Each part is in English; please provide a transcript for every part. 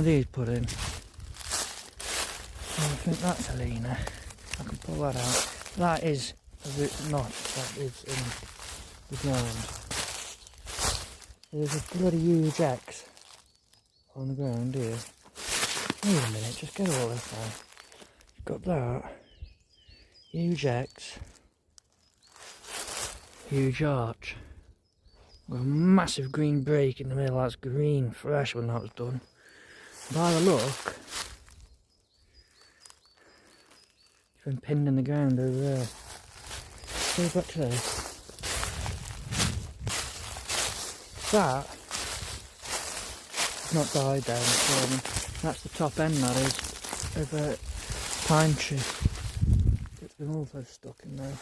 of these put in. I think that's a leaner. I can pull that out. That is a notch that is in the ground. There's a bloody huge X on the ground here. Wait a minute, just get all this now. Got that. Huge X. Huge arch. With a massive green break in the middle. That's green, fresh when that was done. By the look, it's been pinned in the ground over there. Go back to this. That has not died down the corner. That's the top end, that is, of a pine tree. It's been also stuck in there.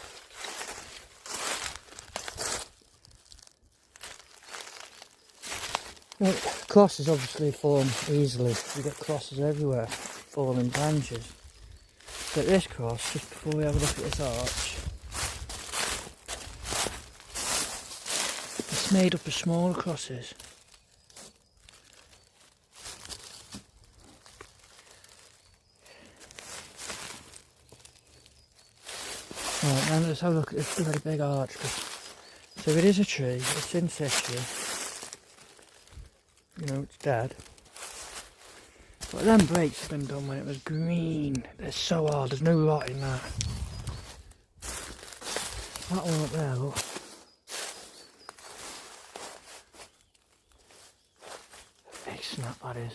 Well, crosses obviously form easily. You get crosses everywhere, falling branches. But this cross, just before we have a look at this arch, it's made up of smaller crosses. Right, now let's have a look at this really big arch. So it is a tree, it's in situ. You know, it's dead. But them breaks have been done when it was green. They're so hard, there's no rot in that. That one up there, look. Big snap that is.